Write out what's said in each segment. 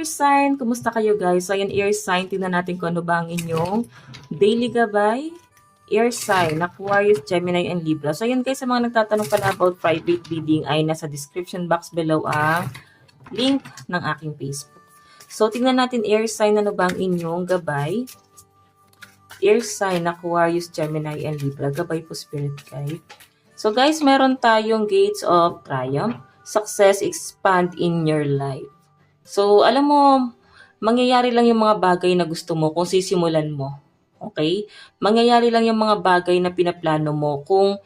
air sign, kumusta kayo guys? So, ayan, air sign, tingnan natin kung ano ba ang inyong daily gabay. Air sign, Aquarius, Gemini, and Libra. So, ayan guys, sa mga nagtatanong pala about private reading, ay nasa description box below ang link ng aking Facebook. So, tingnan natin air sign, ano ba ang inyong gabay. Air sign, Aquarius, Gemini, and Libra. Gabay po spirit guide. So, guys, meron tayong gates of triumph. Success, expand in your life. So, alam mo, mangyayari lang yung mga bagay na gusto mo kung sisimulan mo. Okay? Mangyayari lang yung mga bagay na pinaplano mo kung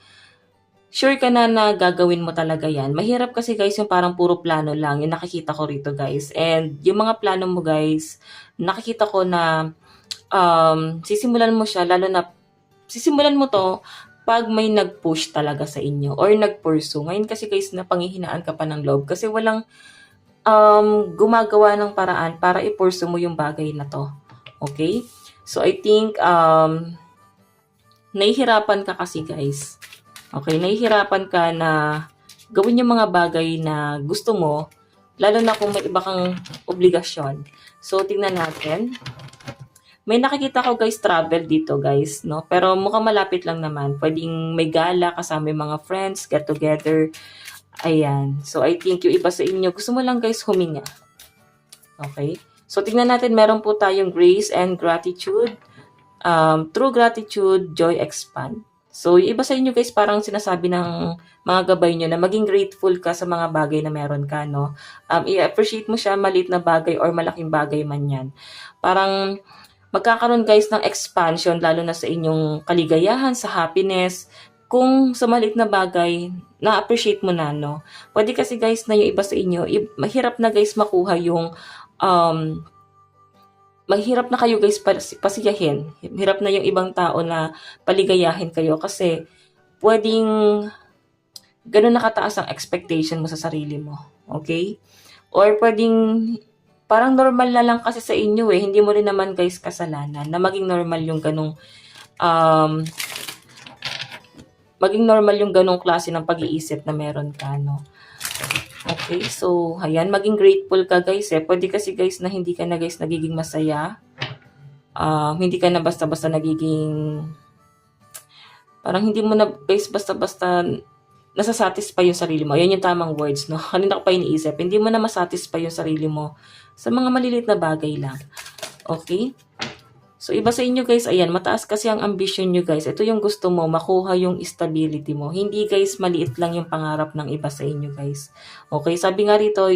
sure ka na na gagawin mo talaga yan. Mahirap kasi guys yung parang puro plano lang. Yung nakikita ko rito guys. And yung mga plano mo guys, nakikita ko na sisimulan mo siya, lalo na sisimulan mo to pag may nag-push talaga sa inyo or nag-pursue. Ngayon kasi guys, napanghihinaan ka pa ng loob kasi walang gumagawa ng paraan para i-pursue mo yung bagay na to. Okay? So, I think, nahihirapan ka kasi guys. Okay? Nahihirapan ka na gawin yung mga bagay na gusto mo, lalo na kung may iba kang obligasyon. So, tingnan natin. May nakikita ko guys, travel dito guys, no? Pero mukhang malapit lang naman. Pwedeng may gala kasama yung mga friends, get together. Ayan. So, I think yung iba sa inyo, gusto mo lang guys huminga. Okay? So, tingnan natin, meron po tayong grace and gratitude. True gratitude, joy expand. So, yung iba sa inyo guys, parang sinasabi ng mga gabay nyo na maging grateful ka sa mga bagay na meron ka, no? I-appreciate mo siya, maliit na bagay or malaking bagay man yan. Parang magkakaroon guys ng expansion, lalo na sa inyong kaligayahan, sa happiness, kung sa maliit na bagay, na-appreciate mo na, no? Pwede kasi guys na yung iba sa inyo, mahirap na guys makuha yung, mahirap na kayo guys pasiyahin. Hirap na yung ibang tao na paligayahin kayo kasi pwedeng ganun nakataas ang expectation mo sa sarili mo. Okay? Or pwedeng parang normal na lang kasi sa inyo eh. Hindi mo rin naman guys kasalanan na maging normal yung ganung klase ng pag-iisip na meron ka, no? Okay, so, ayan, maging grateful ka, guys, eh. Pwede kasi, guys, na hindi ka na, guys, nagiging masaya. Hindi ka na basta-basta nagiging, parang hindi mo na, guys, basta-basta nasasatisfy yung sarili mo. Ayan yung tamang words, no? Kanina ko pa iniisip. Hindi mo na masatisfy yung sarili mo sa mga maliliit na bagay lang. Okay? So, iba sa inyo guys, ayan, mataas kasi ang ambition nyo guys. Ito yung gusto mo, makuha yung stability mo. Hindi guys, maliit lang yung pangarap ng iba sa inyo guys. Okay, sabi nga rito,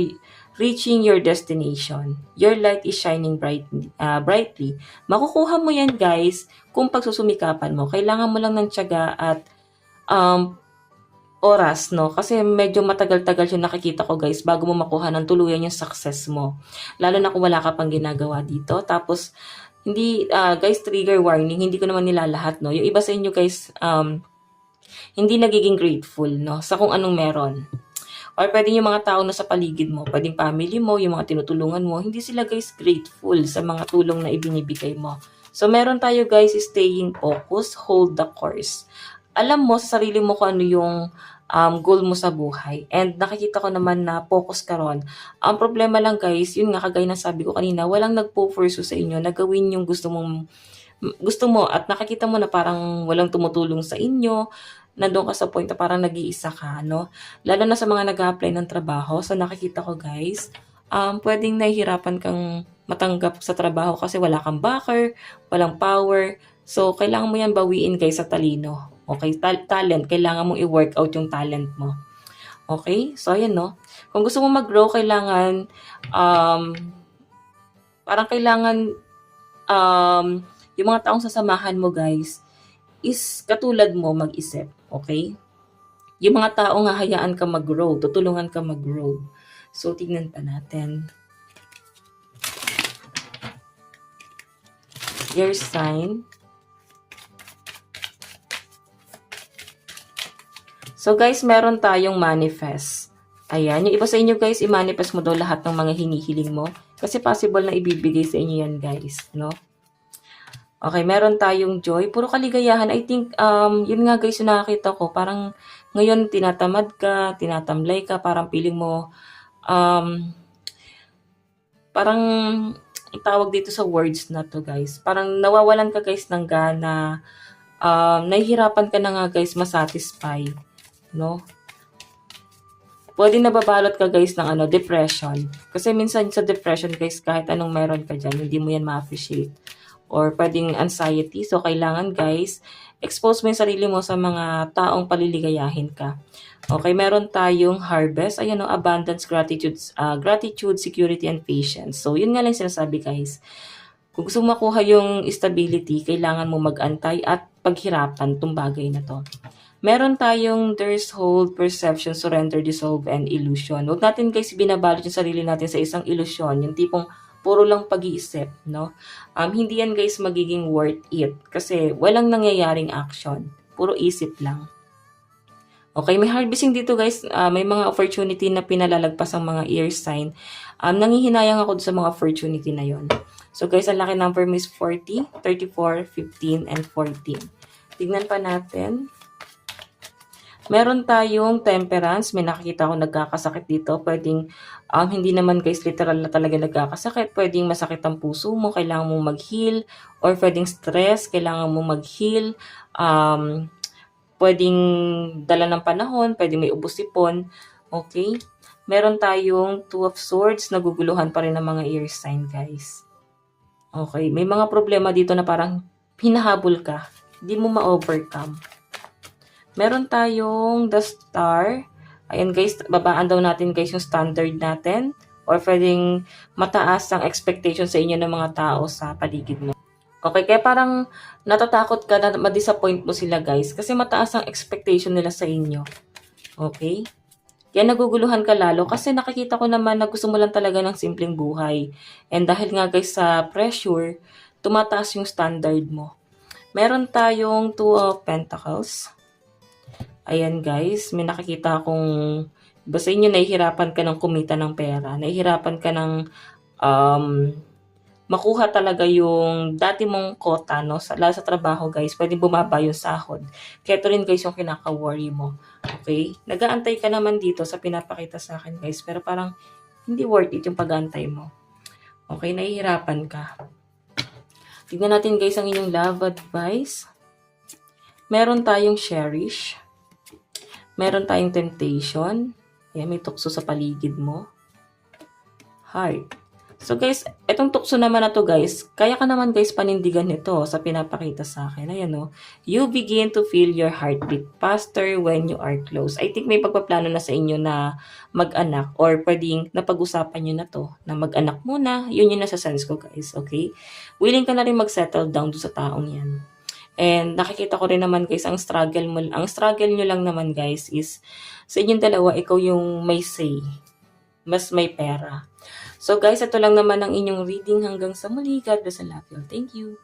reaching your destination. Your light is shining brightly. Makukuha mo yan guys kung pagsusumikapan mo. Kailangan mo lang ng tiyaga at oras, no? Kasi medyo matagal-tagal yung nakikita ko guys bago mo makuha ng tuluyan yung success mo. Lalo na kung wala ka pang ginagawa dito. Tapos, hindi, guys, trigger warning, hindi ko naman nilalahat, no? Yung iba sa inyo, guys, hindi nagiging grateful, no? Sa kung anong meron. Or pwedeng yung mga tao na sa paligid mo, pwedeng family mo, yung mga tinutulungan mo, hindi sila, guys, grateful sa mga tulong na ibinibigay mo. So, meron tayo, guys, staying focused, hold the course. Alam mo sa sarili mo kung ano yung goal mo sa buhay. And nakikita ko naman na focus ka ron. Ang problema lang guys, yun nga kagaya na sabi ko kanina, walang nagpo-pursue sa inyo na gawin yung gusto mo at nakikita mo na parang walang tumutulong sa inyo, nandun ka sa point na parang nag-iisa ka, no? Lalo na sa mga nag-a-apply ng trabaho. So nakikita ko guys, pwedeng nahihirapan kang matanggap sa trabaho kasi wala kang backer, walang power. So kailangan mo yan bawiin guys sa talino. Okay, talent. Kailangan mong i-work out yung talent mo. Okay? So, ayan, no? Kung gusto mo mag-grow, kailangan, parang kailangan, yung mga taong sasamahan mo, guys, is katulad mo mag-isip. Okay? Yung mga taong hahayaan ka mag-grow, tutulungan ka mag-grow. So, tignan pa natin. Your sign. So guys, meron tayong manifest. Ayan, yung iba sa inyo guys, i-manifest mo daw lahat ng mga hinihiling mo. Kasi possible na ibibigay sa inyo yan guys, no? Okay, meron tayong joy. Puro kaligayahan. I think, yun nga guys, yung nakakita ko. Parang ngayon tinatamad ka, tinatamlay ka, parang piling mo, parang tawag dito sa words na to guys, parang nawawalan ka guys ng gana, nahihirapan ka na nga guys masatisfy, no? Pwede nababalot ka guys ng depression. Kasi minsan sa depression guys, kahit anong meron ka dyan, hindi mo yan ma-appreciate. Or pwedeng anxiety. So, kailangan guys, expose mo yung sarili mo sa mga taong paliligayahin ka. Okay, meron tayong harvest. Ayan o, abundance, gratitude, security, and patience. So, yun nga lang sinasabi guys. Kung gusto mo makuha yung stability, kailangan mo mag-antay at paghirapan itong bagay na to. Meron tayong there's hold, perception, surrender, dissolve, and illusion. Huwag natin guys binabalot yung sarili natin sa isang illusion. Yung tipong puro lang pag-iisip, no? Hindi yan guys magiging worth it. Kasi walang nangyayaring action. Puro isip lang. Okay, may harvesting dito guys. May mga opportunity na pinalalagpas ang mga ear sign. Nangihinayang ako sa mga opportunity na yon. So guys, ang laki number mo is 40, 34, 15, and 14. Tignan pa natin. Meron tayong temperance. May nakikita ko nagkakasakit dito. Pwedeng, hindi naman guys literal na talaga nagkakasakit. Pwedeng masakit ang puso mo, kailangan mo mag-heal. Or pwedeng stress, kailangan mo mag-heal. Pwedeng dala ng panahon, pwedeng may ubos-ipon. Okay? Meron tayong Two of Swords. Naguguluhan pa rin ng mga ear sign guys. Okay? May mga problema dito na parang hinahabol ka. Hindi mo ma-overcome. Meron tayong the star. Ayan guys, babaan daw natin guys yung standard natin. Or pwedeng mataas ang expectation sa inyo ng mga tao sa paligid mo. Okay, kaya parang natatakot ka na ma-disappoint mo sila guys. Kasi mataas ang expectation nila sa inyo. Okay? Kaya naguguluhan ka lalo. Kasi nakikita ko naman na gusto mo lang talaga ng simpleng buhay. And dahil nga guys sa pressure, tumataas yung standard mo. Meron tayong Two of Pentacles. Ayan guys, may nakikita akong basta inyo nahihirapan ka ng kumita ng pera. Nahihirapan ka ng makuha talaga yung dati mong quota, no? Lalo sa trabaho guys, pwedeng bumaba yung sahod. Kaya ito rin guys yung kinaka-worry mo. Okay? Nag-aantay ka naman dito sa pinapakita sa akin guys, pero parang hindi worth it yung pag-aantay mo. Okay? Nahihirapan ka. Tignan natin guys ang inyong love advice. Meron tayong cherish. Meron tayong temptation. Ayan, may tukso sa paligid mo. Heart. So guys, itong tukso naman na to guys, kaya ka naman guys panindigan nito sa pinapakita sa akin. Ayan o. You begin to feel your heartbeat faster when you are close. I think may pagpaplano na sa inyo na mag-anak or pwedeng napag-usapan nyo na to na mag-anak muna. Yun yung nasa sense ko guys, okay? Willing ka na rin mag-settle down doon sa taong yan. And nakikita ko rin naman guys, ang struggle nyo lang naman guys is sa inyong dalawa, ikaw yung may say. Mas may pera. So guys, ito lang naman ang inyong reading hanggang sa muli. God bless and love you. Thank you.